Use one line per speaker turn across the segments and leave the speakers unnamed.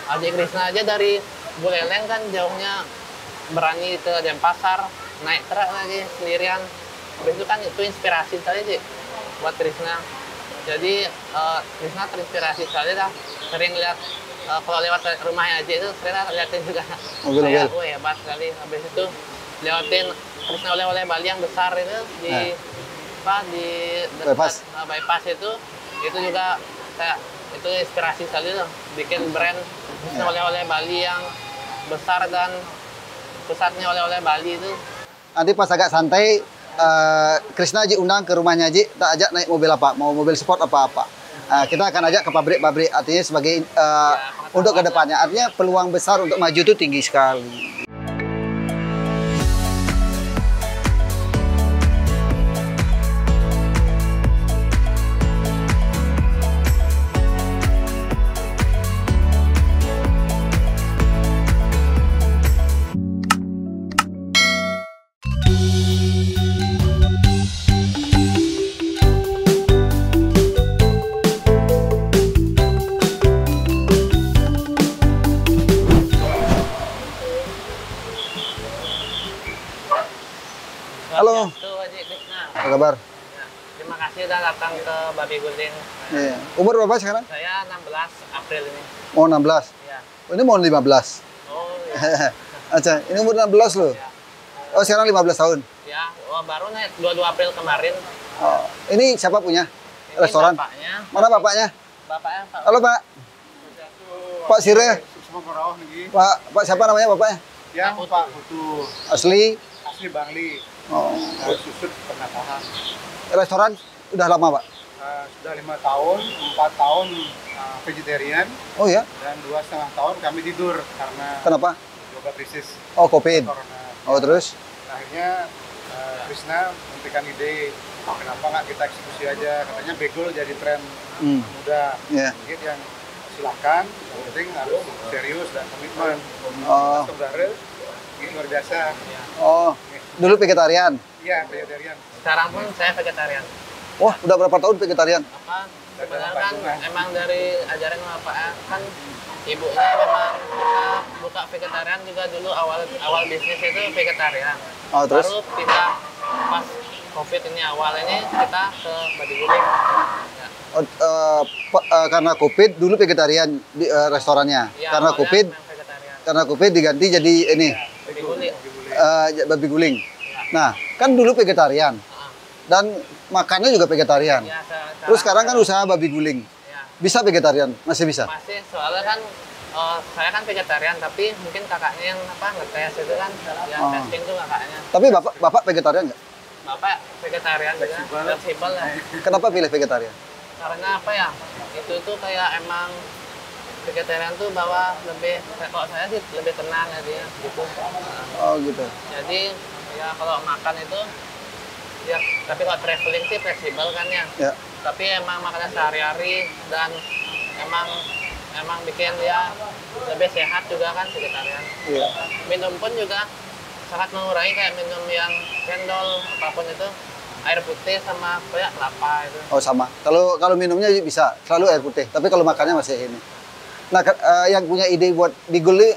Aji Krishna aja dari Buleleng kan jauhnya berani ke Denpasar, naik truk lagi sendirian. Habis itu kan itu inspirasi sekali sih buat Krishna. Jadi Krishna terinspirasi sekali dah. Sering lihat kalau lewat rumahnya Aji itu sering liatin juga.
Mobil-mobil.
Wah hebat sekali. Habis itu lewatin Krishna oleh-oleh Bali yang besar itu di di dekat bypass itu juga kayak itu inspirasi sekali tuh bikin brand oleh-oleh Bali yang besar dan pusatnya oleh-oleh Bali itu.
Nanti pas agak santai, Krishna Aji undang ke rumahnya Aji, tak ajak naik mobil apa, mau mobil sport apa-apa. Kita akan ajak ke pabrik-pabrik, artinya sebagai untuk kedepannya. Artinya peluang besar untuk maju itu tinggi sekali. Halo. Apa kabar?
Ya, terima kasih udah datang ke Babi Guling.
Iya. Umur berapa sekarang?
Saya 16 April ini.
Oh, 16.
Ya.
Oh, ini mau 15.
Oh, iya.
Aca, ini umur 16 loh.
Ya.
Oh, sekarang 15 tahun.
Ya, baru naik 22 April kemarin.
Oh, ini siapa punya?
Ini
Restoran?
bapaknya.
Mana bapaknya?
Bapaknya Pak.
Halo, Pak. Pak Sire. Pak siapa namanya bapaknya?
Ya, Pak Putu.
Asli.
Asli Bangli.
Oh.
Susut pernah tahan.
Restoran udah lama, Pak?
Sudah 5 tahun, 4 tahun vegetarian.
Oh ya?
Dan 2,5 tahun kami tidur karena
Kenapa?
yoga krisis
Oh, COVID.
corona.
Oh, terus?
Akhirnya Krishna memberikan ide, kenapa nggak kita eksekusi aja? Katanya begul jadi tren muda.
Iya.
Mungkin yang silakan, yang penting harus serius dan komitmen.
Oh.
Saudara, ini luar biasa.
Oh, dulu vegetarian?
Iya, vegetarian.
Sekarang pun saya vegetarian.
Wah, udah berapa tahun vegetarian?
Apa sebenarnya kan emang dari ajaran bapak kan ibunya memang kita buka vegetarian juga dulu awal bisnis itu vegetarian.
Oh, terus?
Baru pindah pas COVID ini awal ini kita ke Babi Guling. Ya.
Karena COVID dulu vegetarian di restorannya.
Ya,
Karena
awalnya
COVID,
memang vegetarian.
karena COVID diganti jadi ini
Babi Guling.
babi guling. Nah, kan dulu vegetarian dan makannya juga vegetarian.
Ya,
Terus sekarang kan usaha babi guling.
ya,
Bisa vegetarian? Masih bisa?
masih soalnya kan saya kan vegetarian tapi mungkin kakaknya yang ngetes itu kan yang testing tuh kakaknya.
Tapi bapak vegetarian nggak?
Bapak vegetarian juga, fleksibel lah.
Kenapa pilih vegetarian?
Karena apa ya? Itu tuh kayak emang vegetarian tuh bahwa lebih, kalau saya sih lebih tenang ya gitu.
Oh gitu.
Jadi ya kalau makan itu ya, tapi kalau traveling sih fleksibel kan ya.
Ya.
Tapi emang makannya sehari-hari dan emang bikin ya lebih sehat juga kan vegetarian.
Iya.
Minum pun juga sangat mengurangi, kayak minum yang cendol apapun itu air putih sama kayak kelapa itu.
Oh sama. Kalau minumnya bisa selalu air putih. Tapi kalau makannya masih ini. Nah, yang punya ide buat diguli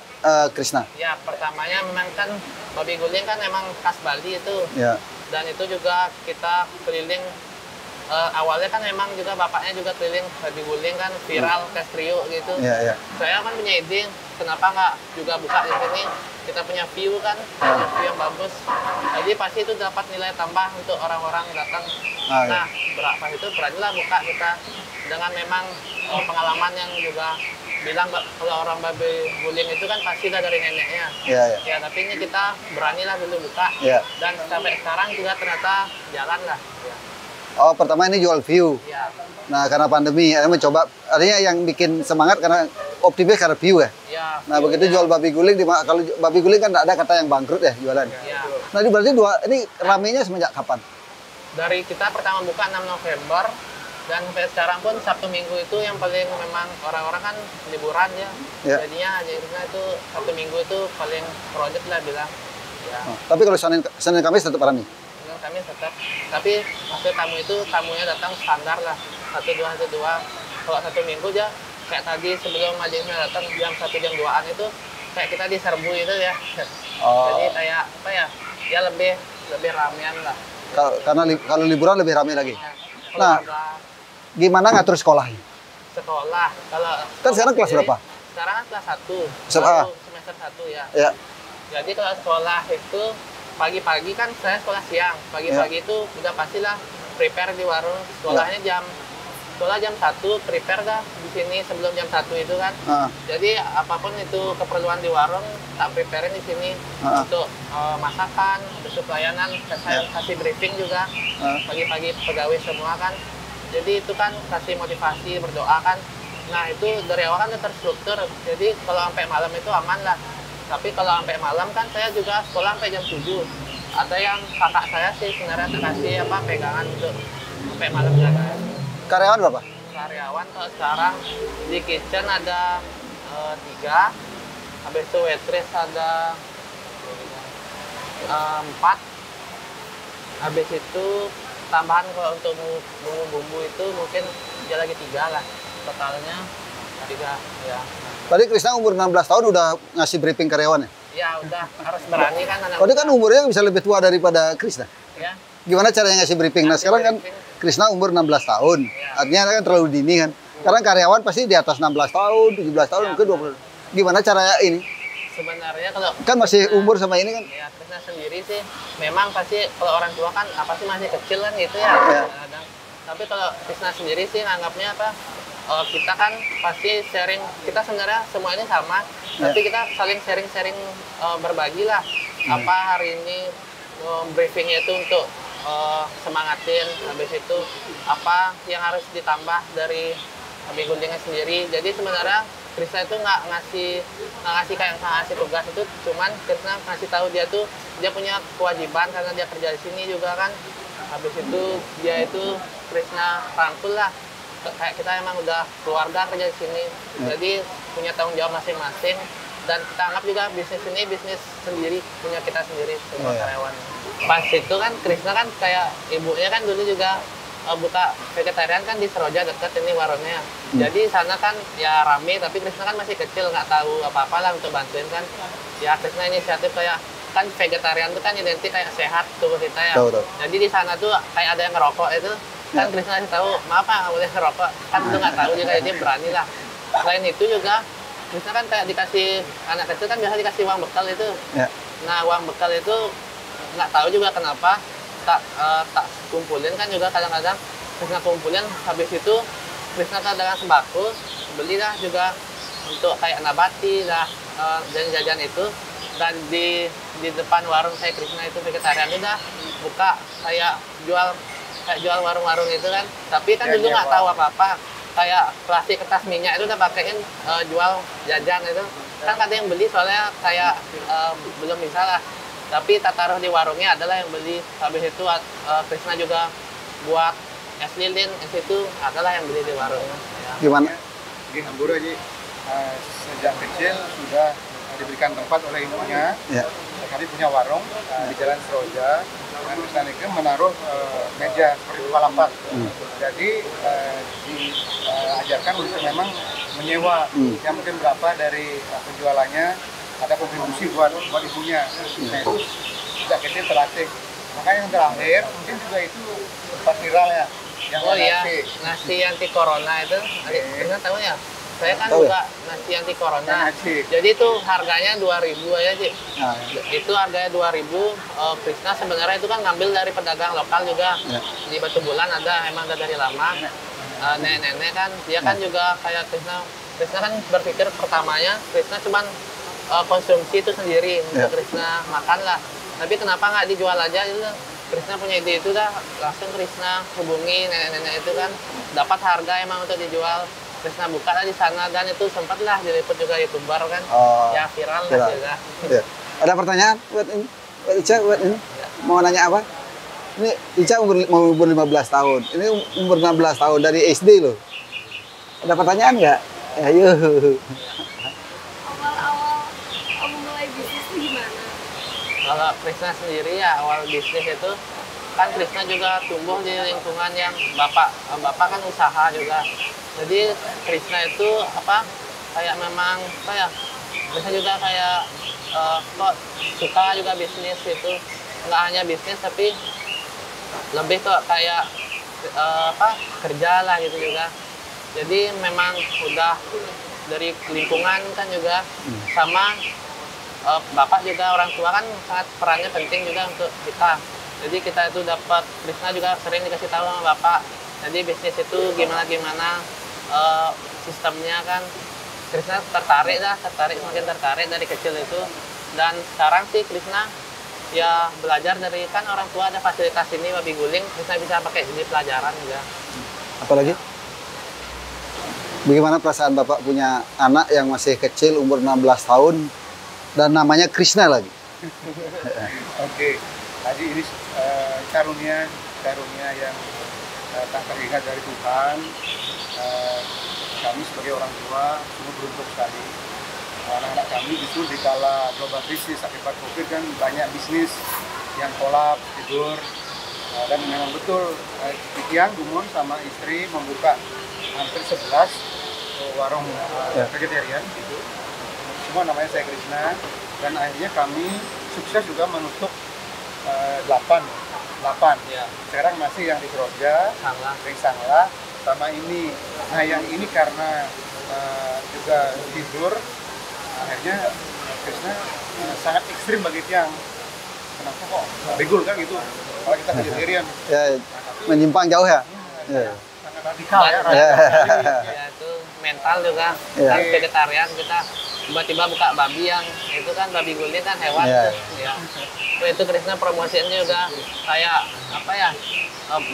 Krishna.
Ya, pertamanya memang kan babi guling kan emang khas Bali itu.
Ya.
Dan itu juga kita keliling, awalnya kan emang juga bapaknya juga keliling babi guling kan, viral ke trio gitu.
Iya, iya.
Saya kan punya ide, kenapa nggak juga buka di sini? Kita punya view kan, punya view yang bagus. Jadi pasti itu dapat nilai tambah untuk orang-orang datang. Nah, berapa itu beranilah buka kita dengan memang pengalaman yang juga bilang kalau orang babi guling itu kan pasti udah dari neneknya.
Iya, iya.
Ya, tapi ini kita beranilah dulu buka.
Iya.
Dan sampai sekarang juga ternyata jalan lah. Ya.
Oh, pertama ini jual view.
Ya.
Nah, karena pandemi, mencoba, artinya yang bikin semangat karena optimis karena view ya.
Ya,
Nah, begitu jual babi guling, kalau babi guling kan tidak ada kata yang bangkrut ya jualan.
ya.
Nah, ini berarti ini ramenya semenjak kapan?
Dari kita pertama buka 6 November, dan sampai sekarang pun Sabtu Minggu itu yang paling memang orang-orang kan liburan ya.
Ya.
Jadinya itu Sabtu Minggu itu paling project lah bilang. Ya.
Oh, tapi kalau Senin Kamis tetap rame?
Kami tetap, tapi maksud tamunya datang standar lah, 1-2. Kalau Sabtu Minggu aja kayak tadi sebelum Majengnya datang jam 1 jam 2-an itu kayak kita diserbu itu ya. Jadi kayak apa ya? Ya lebih ramean lah.
Karena kalau liburan lebih ramai lagi.
Ya,
Nah,
keluarga,
gimana ngatur sekolahnya?
sekolah. Kalau
Kan sekarang kelas
sendiri,
berapa?
Sekarang kan kelas 1.
SMA.
Baru semester 1 ya.
Ya.
Jadi kalau sekolah itu pagi-pagi kan saya sekolah siang. Pagi-pagi itu udah pastilah prepare di warung. Sekolahnya sekolah jam 1, prepare dah di sini sebelum jam 1 itu kan. Jadi apapun itu keperluan di warung tak preparein di sini untuk masakan, untuk pelayanan. Saya kasih briefing juga pagi-pagi pegawai semua kan. Jadi itu kan kasih motivasi, berdoa kan. Nah itu dari awal kan udah terstruktur. Jadi kalau sampai malam itu aman lah. Tapi kalau sampai malam kan saya juga sekolah sampai jam 7. Ada yang kakak saya sih sebenarnya kasih pegangan untuk sampai malam juga.
Karyawan berapa?
Karyawan kalau sekarang di kitchen ada 3. Habis itu waitress ada 4. Habis itu tambahan kalau untuk bumbu-bumbu itu mungkin dia lagi 3 lah. Totalnya 3 ya.
Tadi Krisna umur 16 tahun udah ngasih briefing karyawannya?
Ya udah harus berani kan anak.
Tadi kan umurnya bisa lebih tua daripada Krisna.
Ya.
Gimana caranya ngasih briefing? Nah sekarang kan Krisna umur 16 tahun. Artinya kan terlalu dini kan. Sekarang karyawan pasti di atas 16 tahun, 17 tahun, mungkin 20. Gimana caranya ini?
Sebenarnya kalau
Kan masih umur sama ini kan?
ya Krisna sendiri sih memang pasti kalau orang tua kan apa sih masih kecil kan gitu ya. Kadang. Tapi kalau Krisna sendiri sih anggapnya kita kan pasti sharing, kita sebenarnya semua ini sama, tapi kita saling sharing-sharing berbagi lah. Apa hari ini briefingnya itu untuk semangatin, habis itu apa yang harus ditambah dari Abi Guntingnya sendiri. Jadi sebenarnya Krisna itu nggak ngasih kayak ngasih tugas itu, cuman Krisna ngasih tahu dia punya kewajiban karena dia kerja di sini juga kan. Habis itu dia itu Krisna rangkul lah. Kayak kita emang udah keluarga kerja di sini, jadi punya tanggung jawab masing-masing. Dan kita anggap juga bisnis ini bisnis sendiri, punya kita sendiri semua karyawan. Pas itu kan Krisna kan kayak ibunya kan dulu juga buka vegetarian kan di Seroja dekat ini warungnya. Jadi sana kan ya rame, tapi Krisna kan masih kecil nggak tahu apa-apa lah untuk bantuin kan. Ya Krisna inisiatif kayak kan vegetarian itu kan identik kayak sehat tubuh kita ya. Jadi di sana tuh kayak ada yang ngerokok itu. Kan Krisna kasih tahu, maaf Pak, nggak boleh ngerokok. Kan itu nggak tahu juga, jadi berani lah. Selain itu juga, Krisna kan kayak dikasih, anak kecil kan biasa dikasih uang bekal itu. Nah, uang bekal itu nggak tahu juga kenapa tak kumpulin kan juga kadang-kadang Krisna kumpulin, habis itu Krisna kadang sembako, belilah juga untuk kayak nabati lah, jajan-jajan itu. Dan di depan warung saya Krisna itu vegetarian udah buka kayak jual warung-warung itu kan, tapi kan dulu nggak tahu apa-apa, kayak plastik kertas minyak itu udah pakein jual jajan itu kan ada yang beli soalnya kayak belum bisa lah, tapi tak taruh di warungnya adalah yang beli. Habis itu Krisna juga buat es lilin, es itu adalah yang beli di warungnya ya.
Gimana?
Di Hambur aja sejak kecil sudah diberikan tempat oleh ibunya. Kami punya warung di Jalan Seroja. Dan Krisna ini menaruh meja seperti Bukalapak. Jadi diajarkan untuk memang menyewa yang mungkin berapa dari penjualannya ada kontribusi buat ibunya. Nah itu sejak kecil terlatih. Maka yang terakhir mungkin juga itu sempat viral ya. Yang
nasi anti corona itu, Krisna tahu ya? Saya kan juga nasi anti corona. Jadi itu harganya 2.000 aja sih. Itu harganya 2.000. Krisna sebenarnya itu kan ngambil dari pedagang lokal juga. Di Batu Bulan ada, emang udah dari lama. Nenek-nenek kan, dia kan juga kayak Krisna kan berpikir pertamanya Krisna cuman konsumsi itu sendiri untuk Krisna makan lah. Tapi kenapa nggak dijual aja itu? Krisna punya ide itu dah, langsung Krisna hubungi nenek-nenek itu kan, dapat harga emang untuk dijual. Krisna buka lah di sana dan itu sempatlah diliput juga YouTuber kan, ya viral lah juga.
Ada pertanyaan buat ini, buat Ica, buat ini? Mau nanya apa? Ini Ica umur 15 tahun, ini umur 16 tahun dari SD loh. Ada pertanyaan nggak? Ayo.
Awal mulai bisnis itu gimana?
Kalau Krisna sendiri ya awal bisnis itu kan Krisna juga tumbuh di lingkungan yang bapak kan usaha juga. Jadi Krisna itu apa kayak memang apa ya, Krisna juga kayak kok suka juga bisnis itu, nggak hanya bisnis tapi lebih kok kayak apa kerja lah gitu juga. Jadi memang udah dari lingkungan kan juga sama bapak juga, orang tua kan sangat perannya penting juga untuk kita. Jadi kita itu dapat, Krisna juga sering dikasih tahu sama bapak. Jadi bisnis itu gimana sistemnya kan. Krisna semakin tertarik dari kecil itu. Dan sekarang sih Krisna ya belajar dari, kan orang tua ada fasilitas ini babi guling, Krisna bisa pakai jadi pelajaran juga.
Apalagi? Bagaimana perasaan Bapak punya anak yang masih kecil, umur 16 tahun, dan namanya Krisna lagi?
Oke, Haji, ini karunia yang tak terlihat dari Tuhan. Kami sebagai orang tua sungguh beruntung sekali. Anak-anak kami justru di kala global krisis akibat COVID kan banyak bisnis yang kolaps, tidur, dan memang betul Tiang Dumon sama istri membuka hampir 11 warung vegetarian gitu. Semua namanya saya Krisna, dan akhirnya kami sukses juga menutup 8. Ya. Sekarang masih yang di Seroja, Sangla, sama ini. Nah yang ini karena juga tidur, akhirnya Krisna sangat ekstrim bagi Tiang. Kenapa kok begul kan gitu? Kalau kita vegetarian.
Ya, menyimpang jauh ya.
Sangat radikal ya.
Ya itu mental juga. Kan vegetarian kita tiba-tiba buka babi yang itu kan babi guling kan hewan tuh. Ya. Itu Krisna promosinya juga kayak apa ya,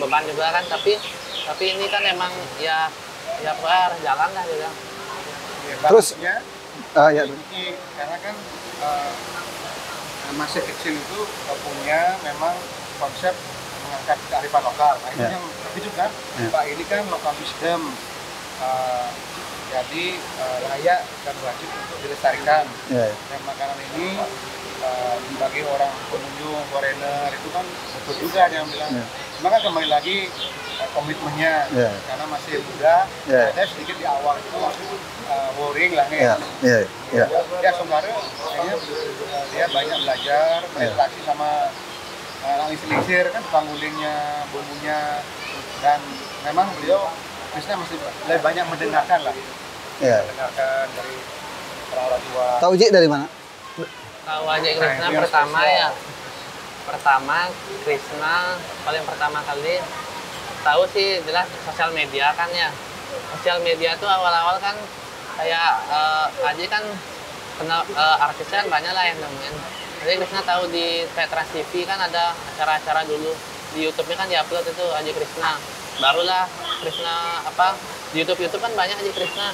beban juga kan, tapi ini kan emang ya jalan lah juga.
Terus
karena kan masih kecil itu punya memang konsep mengangkat kearifan lokal. Nah, ini yang terkejut kan, Pak ini kan lokal wisdom, jadi layak dan wajib untuk dilestarikan. Dan makanan ini bagi orang pengunjung, foreigner itu kan betul juga yang bilang. Maka kembali lagi komitmennya, karena masih muda, ada sedikit di awal itu worrying lah nih. Ya sebenarnya kayaknya dia banyak belajar, berinteraksi sama lisir-lisir kan, tukang gulingnya, bumbunya, dan memang beliau Krisna masih lebih banyak mendengarkan lah. Mendengarkan dari orang tua.
Tahu Ji dari mana?
Tahu aja Krisna pertama Krisna paling pertama kali tahu sih jelas sosial media kan ya. Sosial media tuh awal-awal kan kayak Aji kan kenal artis kan banyak lah yang nemuin. Jadi Krisna tahu di kayak Trans TV kan ada acara-acara dulu di YouTube-nya kan diupload itu Aji Krisna. Barulah Krisna apa di YouTube kan banyak Aji Krisna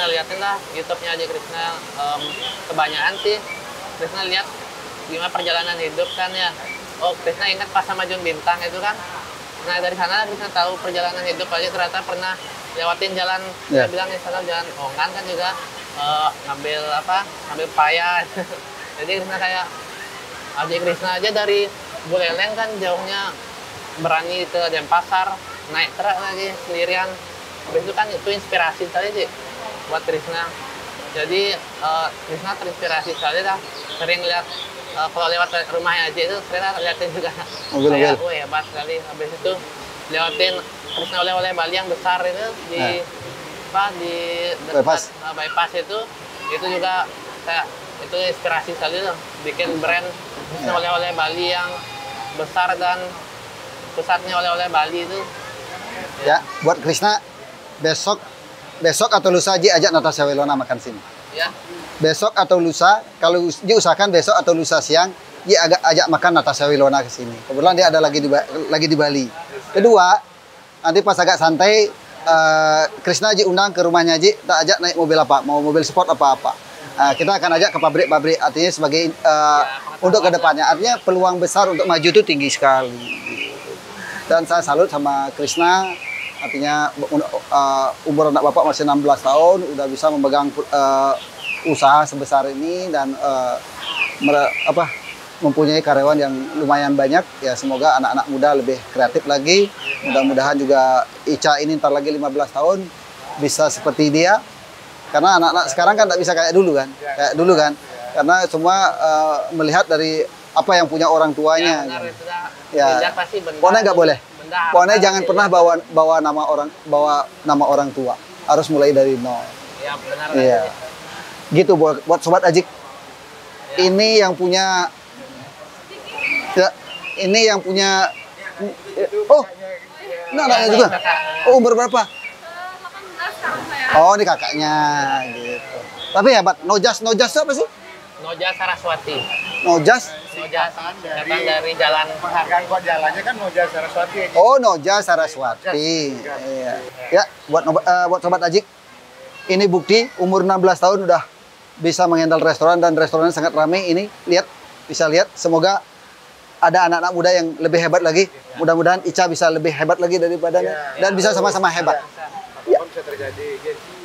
liatin lah YouTube-nya Aji Krisna. Kebanyakan sih Krisna lihat gimana perjalanan hidup kan ya. Oh Krisna ingat pas sama Jun Bintang itu kan. Nah dari sana Krisna tahu perjalanan hidup aja, ternyata pernah lewatin jalan, dia bilang misalnya jalan Ongan kan juga ngambil paya. Jadi Krisna kayak Aji Krisna aja dari Buleleng kan jauhnya berani ke Denpasar, naik truk lagi sendirian. Habis itu kan itu inspirasi sekali sih buat Krisna. Jadi Krisna terinspirasi sekali lah, sering lihat kalau lewat rumahnya Aji itu sering liatin juga. Kayak, wah hebat sekali. Habis itu lewatin Krisna oleh-oleh Bali yang besar itu di dekat bypass itu juga kayak itu inspirasi sekali loh, bikin brand Krisna oleh-oleh Bali yang besar dan pusatnya oleh-oleh Bali itu.
Ya, buat Krisna besok atau lusa Ji ajak Natasha Wilona makan sini.
Ya.
Besok atau lusa, kalau Ji usahakan besok atau lusa siang Ji ajak makan Natasha Wilona ke sini. Kebetulan dia ada lagi di Bali. Kedua, nanti pas agak santai Krisna Ji undang ke rumahnya Ji, tak ajak naik mobil apa, mau mobil sport apa-apa. Kita akan ajak ke pabrik-pabrik, artinya sebagai untuk kedepannya. Artinya peluang besar untuk maju itu tinggi sekali. Dan saya salut sama Krisna, artinya umur anak bapak masih 16 tahun, udah bisa memegang usaha sebesar ini dan mempunyai karyawan yang lumayan banyak. Ya semoga anak-anak muda lebih kreatif lagi. Mudah-mudahan juga Ica ini ntar lagi 15 tahun bisa seperti dia. Karena anak-anak sekarang kan tidak bisa kayak dulu kan. Kayak dulu kan. Karena semua melihat dari apa yang punya orang tuanya.
Ya, benar,
gitu.
itu dah.
Ya.
Benda pasti benda.
Pokoknya nggak boleh.
Benda
Pokoknya
harta
jangan
pasti.
pernah bawa nama orang tua. Harus mulai dari nol.
Ya benar.
Iya. Gitu buat sobat Ajik.
Ya.
Ini yang punya ya, ini yang punya oh, ini anaknya juga. Oh, umur berapa?
18 tahun saya.
Oh, ini kakaknya gitu. Tapi hebat. Nojas itu apa sih?
Noja Saraswati.
Nojas.
Noja datang dari jalan.
Penghargaan buat jalannya kan Noja Saraswati. Haji.
Oh, Noja Saraswati. Iya. Ya, buat sobat Ajik. Ini bukti umur 16 tahun udah bisa menghandle restoran dan restorannya sangat ramai. Ini lihat, bisa lihat. Semoga ada anak-anak muda yang lebih hebat lagi. Mudah-mudahan Ica bisa lebih hebat lagi daripadanya dan bisa sama-sama hebat.
Apapun bisa terjadi. Haji.